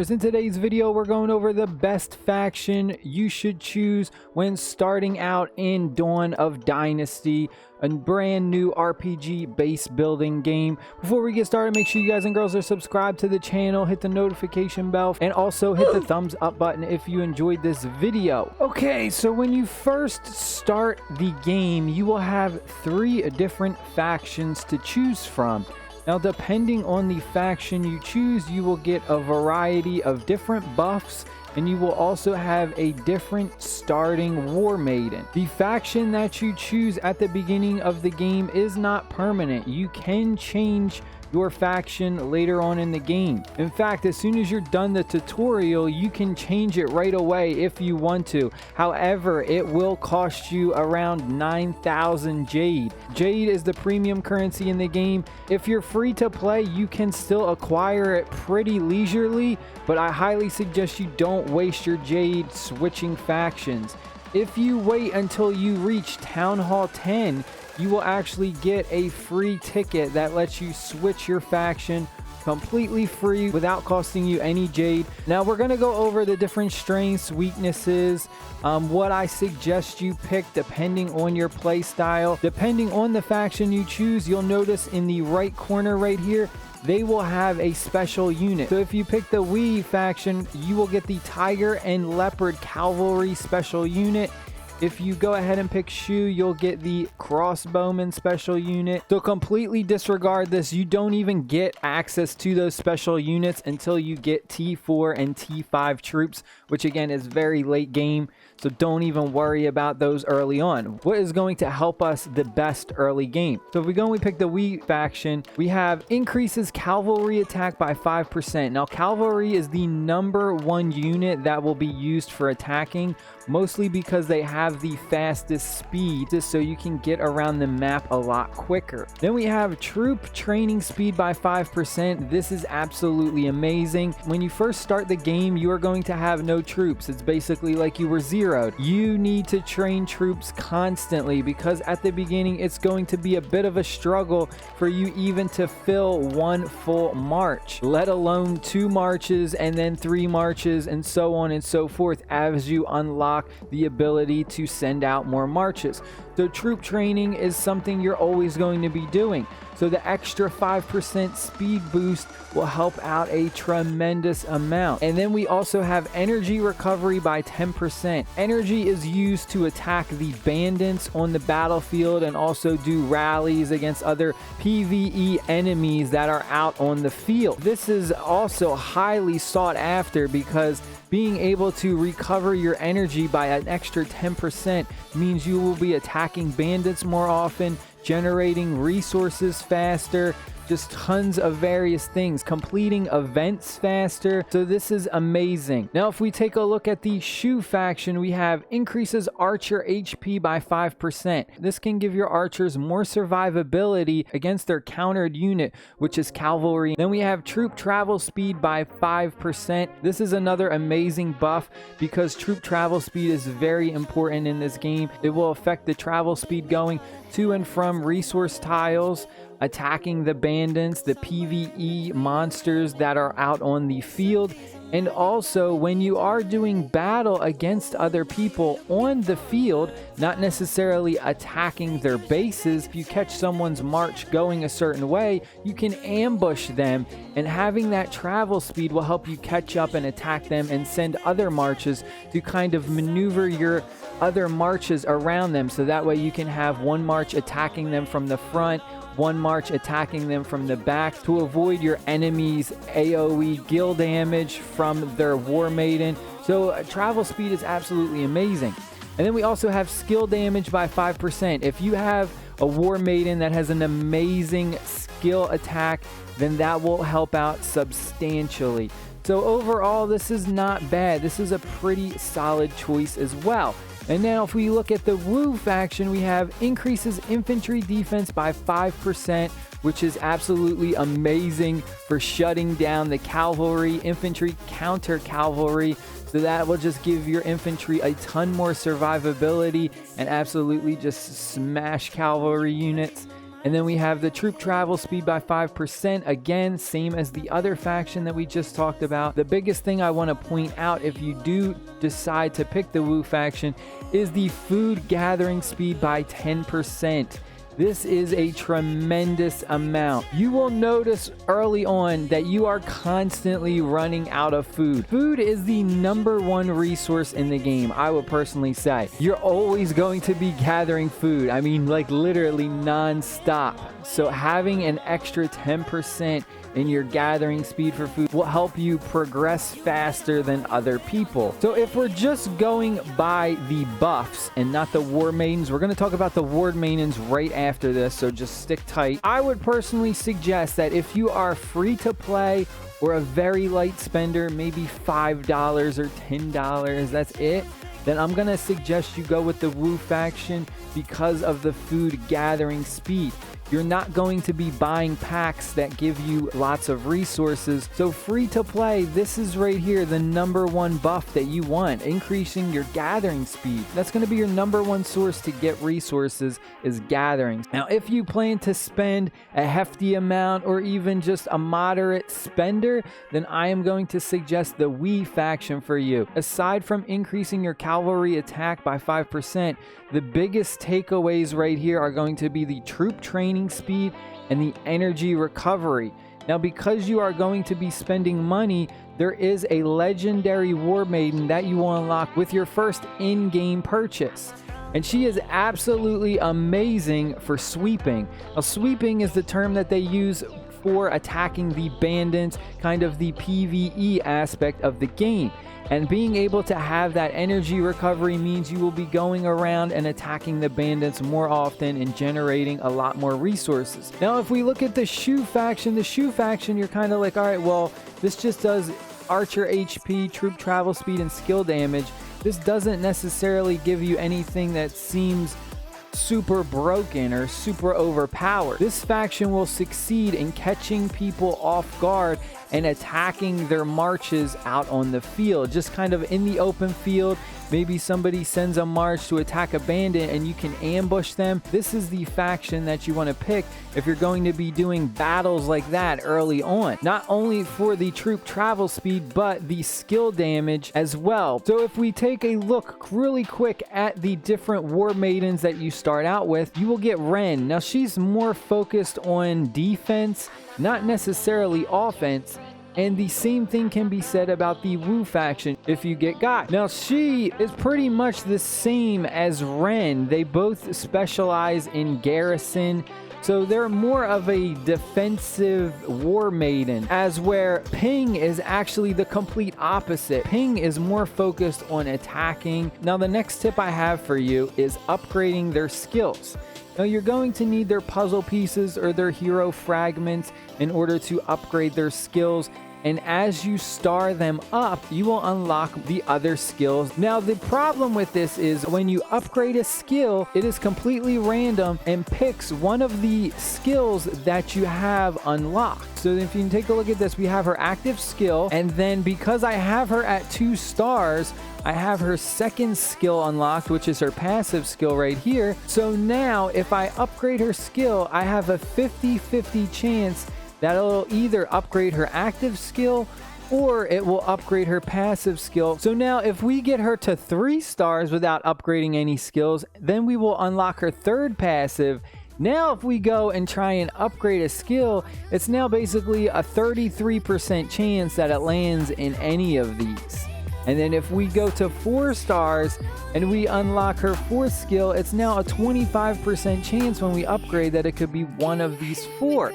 gamers. In today's video we're going over the best faction you should choose when starting out in Dawn of Dynasty, a brand new RPG base building game. Before we get started, make sure you guys and girls are subscribed to the channel, hit the notification bell, and also hit the thumbs up button if you enjoyed this video. Okay, so when you first start the game, you will have 3 different factions to choose from. Now, depending on the faction you choose, you will get a variety of different buffs, and you will also have a different starting war maiden. The faction that you choose at the beginning of the game is not permanent. You can change your faction later on in the game. In fact, as soon as you're done the tutorial, you can change it right away if you want to. However, it will cost you around 9,000 Jade. Jade is the premium currency in the game. If you're free to play, you can still acquire it pretty leisurely, but I highly suggest you don't waste your Jade switching factions. If you wait until you reach Town Hall 10, you will actually get a free ticket that lets you switch your faction completely free without costing you any Jade. Now we're going to go over the different strengths, weaknesses, what I suggest you pick depending on your play style. Depending on the faction you choose, you'll notice in the right corner right here, they will have a special unit. So if you pick the Wee faction, you will get the Tiger and Leopard Cavalry special unit. If you go ahead and pick Shu, you'll get the Crossbowman special unit. So completely disregard this. You don't even get access to those special units until you get T4 and T5 troops, which again is very late game. So don't even worry about those early on. What is going to help us the best early game? So if we go and we pick the Wee faction, we have increases cavalry attack by 5%. Now cavalry is the #1 unit that will be used for attacking, mostly because they have the fastest speed, just so you can get around the map a lot quicker. Then we have troop training speed by 5%. This is absolutely amazing. When you first start the game, you are going to have no troops. It's basically like you were zeroed. You need to train troops constantly because at the beginning it's going to be a bit of a struggle for you even to fill 1 full march, let alone 2 marches and then 3 marches and so on and so forth as you unlock the ability to send out more marches. So troop training is something you're always going to be doing. So the extra 5% speed boost will help out a tremendous amount. And then we also have energy recovery by 10%. Energy is used to attack the bandits on the battlefield and also do rallies against other PvE enemies that are out on the field. This is also highly sought after because being able to recover your energy by an extra 10% means you will be attacking bandits more often, generating resources faster, just tons of various things, completing events faster. So this is amazing. Now if we take a look at the Shu faction, we have increases archer HP by 5%. This can give your archers more survivability against their countered unit, which is cavalry. Then we have troop travel speed by 5%. This is another amazing buff because troop travel speed is very important in this game. It will affect the travel speed going to and from resource tiles, attacking the bandits, the PvE monsters that are out on the field, and also when you are doing battle against other people on the field, not necessarily attacking their bases. If you catch someone's march going a certain way, you can ambush them, and having that travel speed will help you catch up and attack them and send other marches to kind of maneuver your other marches around them, so that way you can have one march attacking them from the front, one march attacking them from the back to avoid your enemy's AoE gill damage from their war maiden. So travel speed is absolutely amazing. And then we also have skill damage by 5%. If you have a war maiden that has an amazing skill attack, then that will help out substantially. So overall, this is not bad. This is a pretty solid choice as well. And now if we look at the Wu faction, we have increases infantry defense by 5%, which is absolutely amazing for shutting down the cavalry, infantry, counter cavalry. So that will just give your infantry a ton more survivability and absolutely just smash cavalry units. And then we have the troop travel speed by 5%. Again, same as the other faction that we just talked about. The biggest thing I want to point out if you do decide to pick the Wu faction is the food gathering speed by 10%. This is a tremendous amount. You will notice early on that you are constantly running out of food. Food is the #1 resource in the game, I would personally say. You're always going to be gathering food. I mean, like literally non-stop. So having an extra 10% in your gathering speed for food will help you progress faster than other people. So if we're just going by the buffs and not the war maidens, we're going to talk about the war maidens right after this, so just stick tight. I would personally suggest that if you are free to play or a very light spender, maybe $5 or $10, that's it, then I'm going to suggest you go with the Wu faction because of the food gathering speed. You're not going to be buying packs that give you lots of resources. So free to play, this is right here, the #1 buff that you want, increasing your gathering speed. That's going to be your #1 source to get resources is gathering. Now, if you plan to spend a hefty amount or even just a moderate spender, then I am going to suggest the Wii faction for you. Aside from increasing your cavalry attack by 5%, the biggest takeaways right here are going to be the troop training speed and the energy recovery. Now, because you are going to be spending money, there is a legendary war maiden that you will unlock with your first in-game purchase. And she is absolutely amazing for sweeping. Now, sweeping is the term that they use for attacking the bandits, kind of the PvE aspect of the game. And being able to have that energy recovery means you will be going around and attacking the bandits more often and generating a lot more resources. Now, if we look at the Shu faction, you're kind of like, all right, well, this just does archer HP, troop travel speed, and skill damage. This doesn't necessarily give you anything that seems super broken or super overpowered. This faction will succeed in catching people off guard and attacking their marches out on the field, just kind of in the open field. Maybe somebody sends a march to attack a bandit and you can ambush them. This is the faction that you want to pick if you're going to be doing battles like that early on. Not only for the troop travel speed, but the skill damage as well. So if we take a look really quick at the different war maidens that you start out with, you will get Ren. Now, she's more focused on defense, not necessarily offense. And the same thing can be said about the Wu faction if you get Guy. Now, she is pretty much the same as Ren. They both specialize in garrison, so they're more of a defensive war maiden, as where Ping is actually the complete opposite. Ping is more focused on attacking. Now, the next tip I have for you is upgrading their skills. Now, you're going to need their puzzle pieces or their hero fragments in order to upgrade their skills. And as you star them up, you will unlock the other skills. Now, the problem with this is when you upgrade a skill, it is completely random and picks one of the skills that you have unlocked. So if you can take a look at this, we have her active skill. And then because I have her at 2 stars, I have her second skill unlocked, which is her passive skill right here. So now if I upgrade her skill, I have a 50-50 chance that it'll either upgrade her active skill or it will upgrade her passive skill. So now if we get her to 3 stars without upgrading any skills, then we will unlock her third passive. Now if we go and try and upgrade a skill, it's now basically a 33% chance that it lands in any of these. And then if we go to 4 stars and we unlock her 4th skill, it's now a 25% chance when we upgrade that it could be one of these 4.